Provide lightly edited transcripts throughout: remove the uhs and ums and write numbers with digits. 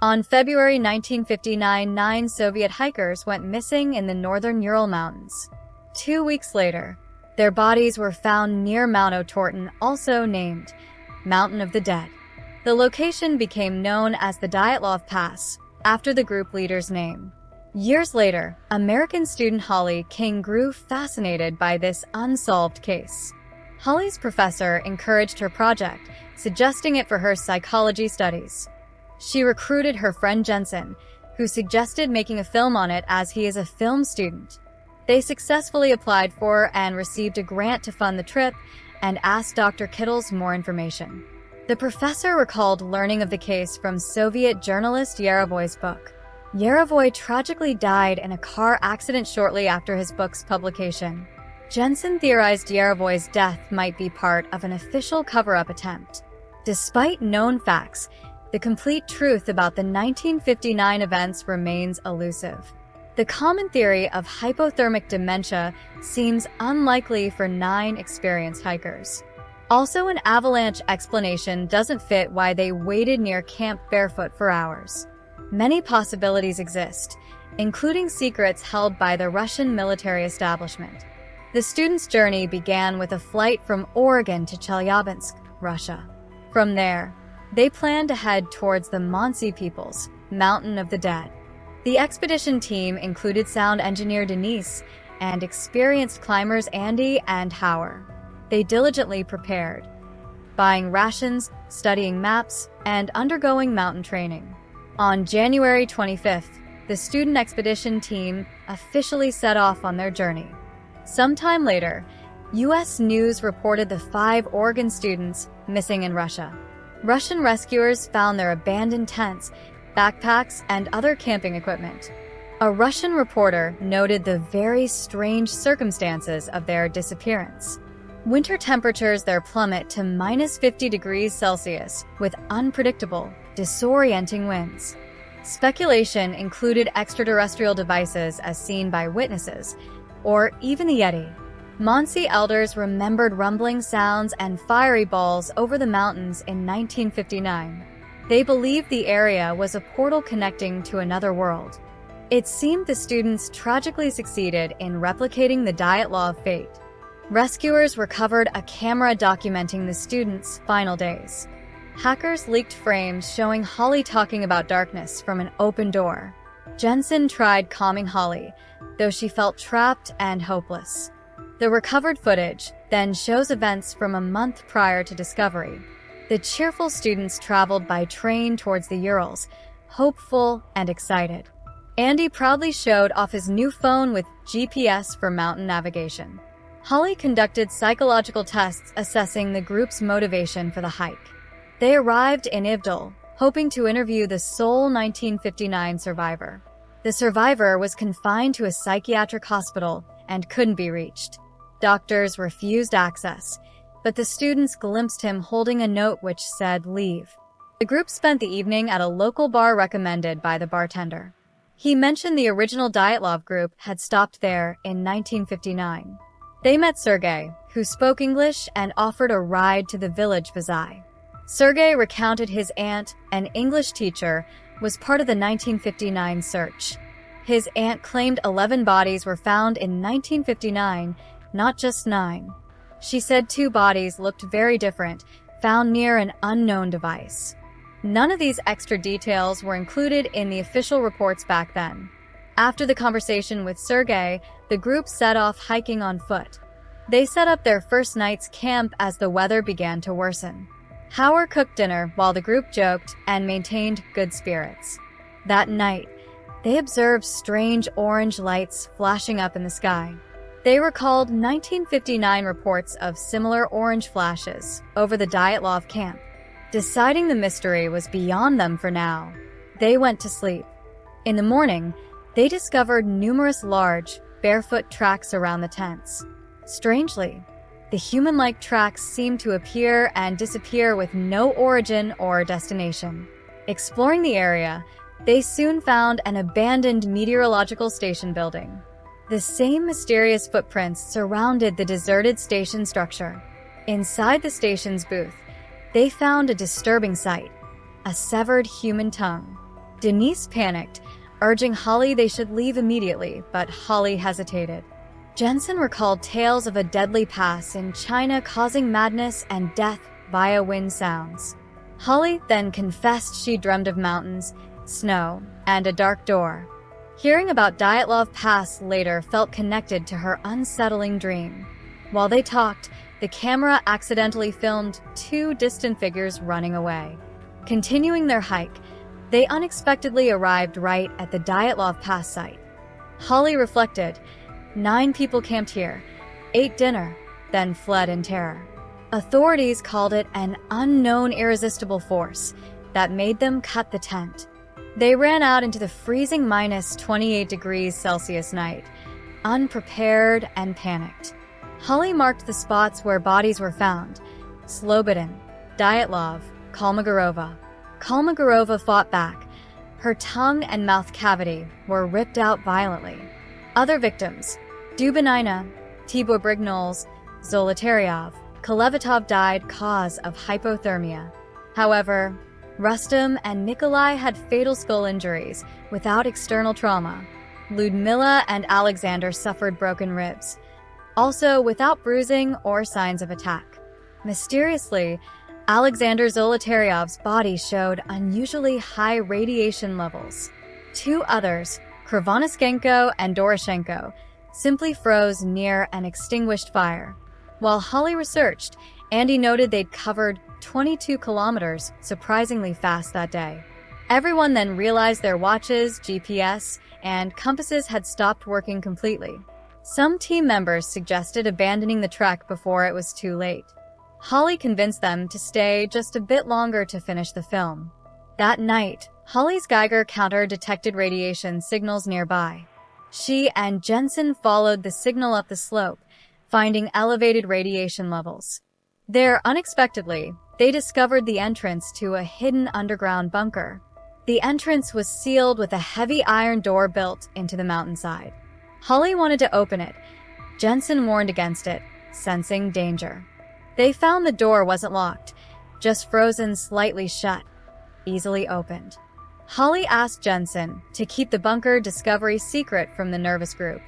On February 1959, 9 Soviet hikers went missing in the northern Ural Mountains. 2 weeks later, their bodies were found near Mount Otorten, also named Mountain of the Dead. The location became known as the Dyatlov Pass, after the group leader's name. Years later, American student Holly King grew fascinated by this unsolved case. Holly's professor encouraged her project, suggesting it for her psychology studies. She recruited her friend Jensen, who suggested making a film on it as he is a film student. They successfully applied for and received a grant to fund the trip and asked Dr. Kittles more information. The professor recalled learning of the case from Soviet journalist Yarovoy's book. Yarovoy tragically died in a car accident shortly after his book's publication. Jensen theorized Yarovoy's death might be part of an official cover-up attempt. Despite known facts, the complete truth about the 1959 events remains elusive. The common theory of hypothermic dementia seems unlikely for 9 experienced hikers. Also, an avalanche explanation doesn't fit why they waited near camp barefoot for hours. Many possibilities exist, including secrets held by the Russian military establishment. The students' journey began with a flight from Oregon to Chelyabinsk, Russia. From there, they planned to head towards the Mansi Peoples, Mountain of the Dead. The expedition team included sound engineer Denise and experienced climbers Andy and Hauer. They diligently prepared, buying rations, studying maps, and undergoing mountain training. On January 25th, the student expedition team officially set off on their journey. Sometime later, U.S. News reported the 5 Oregon students missing in Russia. Russian rescuers found their abandoned tents, backpacks, and other camping equipment. A Russian reporter noted the very strange circumstances of their disappearance. Winter temperatures there plummet to -50 degrees Celsius with unpredictable, disorienting winds. Speculation included extraterrestrial devices as seen by witnesses, or even the Yeti. Mansi elders remembered rumbling sounds and fiery balls over the mountains in 1959. They believed the area was a portal connecting to another world. It seemed the students tragically succeeded in replicating the Dyatlov fate. Rescuers recovered a camera documenting the students' final days. Hackers leaked frames showing Holly talking about darkness from an open door. Jensen tried calming Holly, though she felt trapped and hopeless. The recovered footage then shows events from a month prior to discovery. The cheerful students traveled by train towards the Urals, hopeful and excited. Andy proudly showed off his new phone with GPS for mountain navigation. Holly conducted psychological tests assessing the group's motivation for the hike. They arrived in Ivdel, hoping to interview the sole 1959 survivor. The survivor was confined to a psychiatric hospital and couldn't be reached. Doctors refused access, but the students glimpsed him holding a note which said, "Leave." The group spent the evening at a local bar recommended by the bartender. He mentioned the original Dyatlov group had stopped there in 1959. They met Sergei, who spoke English and offered a ride to the village Vizai. Sergei recounted his aunt, an English teacher, was part of the 1959 search. His aunt claimed 11 bodies were found in 1959, not just 9. She said 2 bodies looked very different, found near an unknown device. None of these extra details were included in the official reports back then. After the conversation with Sergei, the group set off hiking on foot. They set up their first night's camp as the weather began to worsen. Hauer cooked dinner while the group joked and maintained good spirits. That night, they observed strange orange lights flashing up in the sky. They recalled 1959 reports of similar orange flashes over the Dyatlov camp. Deciding the mystery was beyond them for now, they went to sleep. In the morning, they discovered numerous large, barefoot tracks around the tents. Strangely, the human-like tracks seemed to appear and disappear with no origin or destination. Exploring the area, they soon found an abandoned meteorological station building. The same mysterious footprints surrounded the deserted station structure. Inside the station's booth, they found a disturbing sight: a severed human tongue. Denise panicked, urging Holly they should leave immediately, but Holly hesitated. Jensen recalled tales of a deadly pass in China causing madness and death via wind sounds. Holly then confessed she dreamed of mountains, snow, and a dark door. Hearing about Dyatlov Pass later felt connected to her unsettling dream. While they talked, the camera accidentally filmed two distant figures running away. Continuing their hike, they unexpectedly arrived right at the Dyatlov Pass site. Holly reflected, 9 people camped here, ate dinner, then fled in terror. Authorities called it an unknown irresistible force that made them cut the tent. They ran out into the freezing minus 28 degrees Celsius night, unprepared and panicked. Holly marked the spots where bodies were found: Slobodin, Dyatlov, Kolmogorova. Kolmogorova fought back. Her tongue and mouth cavity were ripped out violently. Other victims: Dubinina, Tibor Brignoles, Zolotaryov, Kolevatov died cause of hypothermia. However, Rustam and Nikolai had fatal skull injuries without external trauma. Ludmila and Alexander suffered broken ribs, also without bruising or signs of attack. Mysteriously, Alexander Zolotaryov's body showed unusually high radiation levels. 2 others, Krivonischenko and Doroshenko, simply froze near an extinguished fire. While Holly researched, Andy noted they'd covered 22 kilometers surprisingly fast that day. Everyone then realized their watches, GPS, and compasses had stopped working completely. Some team members suggested abandoning the trek before it was too late. Holly convinced them to stay just a bit longer to finish the film. That night, Holly's Geiger counter detected radiation signals nearby. She and Jensen followed the signal up the slope, finding elevated radiation levels. There, unexpectedly, they discovered the entrance to a hidden underground bunker. The entrance was sealed with a heavy iron door built into the mountainside. Holly wanted to open it. Jensen warned against it, sensing danger. They found the door wasn't locked, just frozen slightly shut, easily opened. Holly asked Jensen to keep the bunker discovery secret from the nervous group.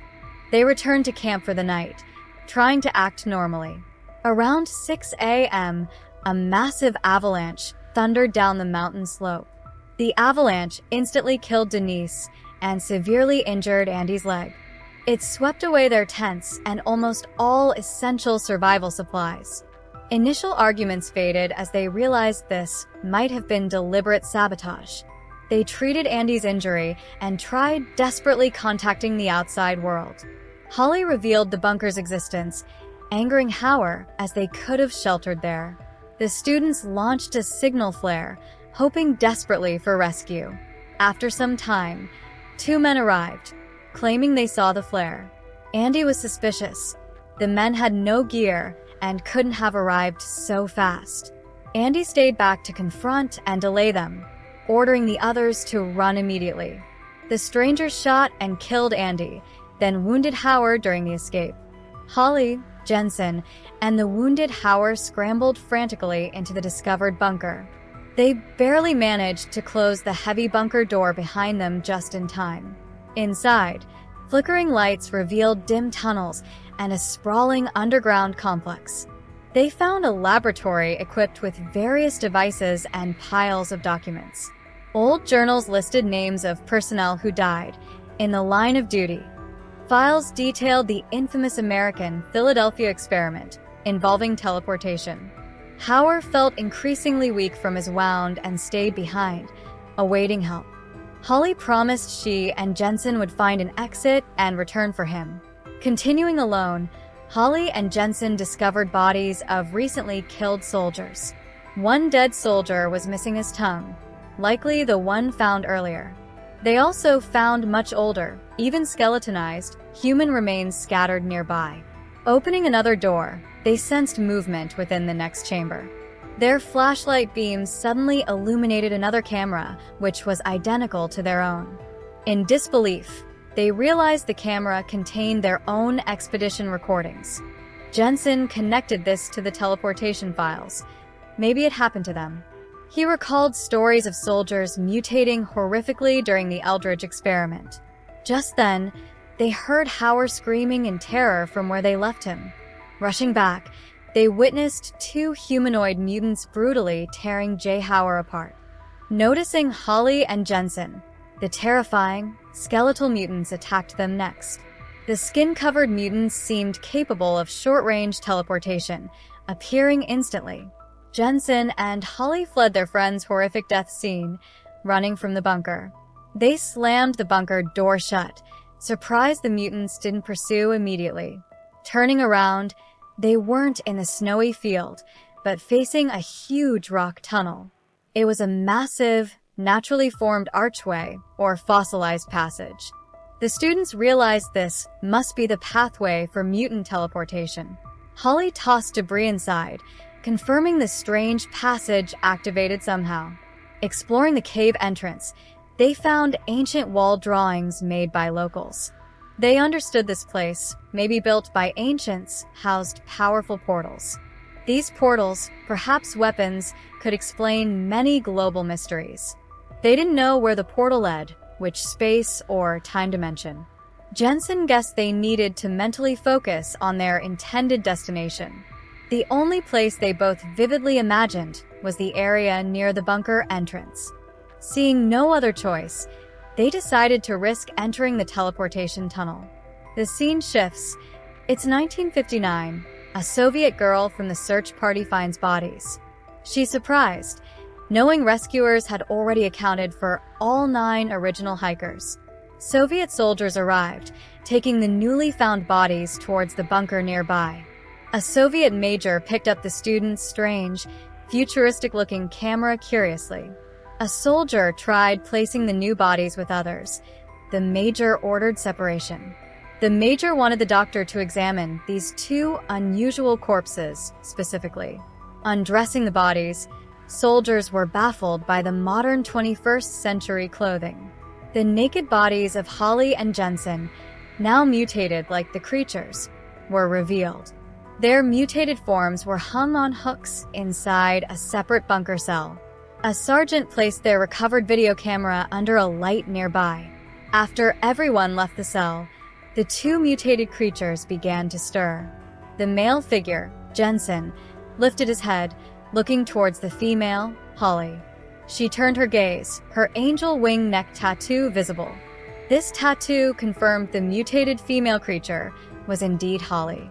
They returned to camp for the night, trying to act normally. Around 6 a.m., a massive avalanche thundered down the mountain slope. The avalanche instantly killed Denise and severely injured Andy's leg. It swept away their tents and almost all essential survival supplies. Initial arguments faded as they realized this might have been deliberate sabotage. They treated Andy's injury and tried desperately contacting the outside world. Holly revealed the bunker's existence, angering Hauer as they could have sheltered there. The students launched a signal flare, hoping desperately for rescue. After some time, 2 men arrived, claiming they saw the flare. Andy was suspicious. The men had no gear and couldn't have arrived so fast. Andy stayed back to confront and delay them, ordering the others to run immediately. The strangers shot and killed Andy, then wounded Hauer during the escape. Holly, Jensen, and the wounded Hauer scrambled frantically into the discovered bunker. They barely managed to close the heavy bunker door behind them just in time. Inside, flickering lights revealed dim tunnels and a sprawling underground complex. They found a laboratory equipped with various devices and piles of documents. Old journals listed names of personnel who died in the line of duty. Files detailed the infamous American Philadelphia experiment involving teleportation. Hauer felt increasingly weak from his wound and stayed behind, awaiting help. Holly promised she and Jensen would find an exit and return for him. Continuing alone, Holly and Jensen discovered bodies of recently killed soldiers. One dead soldier was missing his tongue, likely the one found earlier. They also found much older, even skeletonized, human remains scattered nearby. Opening another door, they sensed movement within the next chamber. Their flashlight beams suddenly illuminated another camera, which was identical to their own. In disbelief, they realized the camera contained their own expedition recordings. Jensen connected this to the teleportation files. Maybe it happened to them. He recalled stories of soldiers mutating horrifically during the Eldridge experiment. Just then, they heard Hauer screaming in terror from where they left him. Rushing back, they witnessed two humanoid mutants brutally tearing Jay Hauer apart. Noticing Holly and Jensen, the terrifying, skeletal mutants attacked them next. The skin-covered mutants seemed capable of short-range teleportation, appearing instantly. Jensen and Holly fled their friend's horrific death scene, running from the bunker. They slammed the bunker door shut, surprised the mutants didn't pursue immediately. Turning around, they weren't in the snowy field, but facing a huge rock tunnel. It was a massive, naturally formed archway, or fossilized passage. The students realized this must be the pathway for mutant teleportation. Holly tossed debris inside, confirming the strange passage activated somehow. Exploring the cave entrance, they found ancient wall drawings made by locals. They understood this place, maybe built by ancients, housed powerful portals. These portals, perhaps weapons, could explain many global mysteries. They didn't know where the portal led, which space or time dimension. Jensen guessed they needed to mentally focus on their intended destination. The only place they both vividly imagined was the area near the bunker entrance. Seeing no other choice, they decided to risk entering the teleportation tunnel. The scene shifts. It's 1959. A Soviet girl from the search party finds bodies. She's surprised, knowing rescuers had already accounted for all 9 original hikers. Soviet soldiers arrived, taking the newly found bodies towards the bunker nearby. A Soviet major picked up the students' strange, futuristic-looking camera curiously. A soldier tried placing the new bodies with others. The major ordered separation. The major wanted the doctor to examine these 2 unusual corpses specifically. Undressing the bodies, soldiers were baffled by the modern 21st century clothing. The naked bodies of Holly and Jensen, now mutated like the creatures, were revealed. Their mutated forms were hung on hooks inside a separate bunker cell. A sergeant placed their recovered video camera under a light nearby. After everyone left the cell, the 2 mutated creatures began to stir. The male figure, Jensen, lifted his head, looking towards the female, Holly. She turned her gaze, her angel wing neck tattoo visible. This tattoo confirmed the mutated female creature was indeed Holly.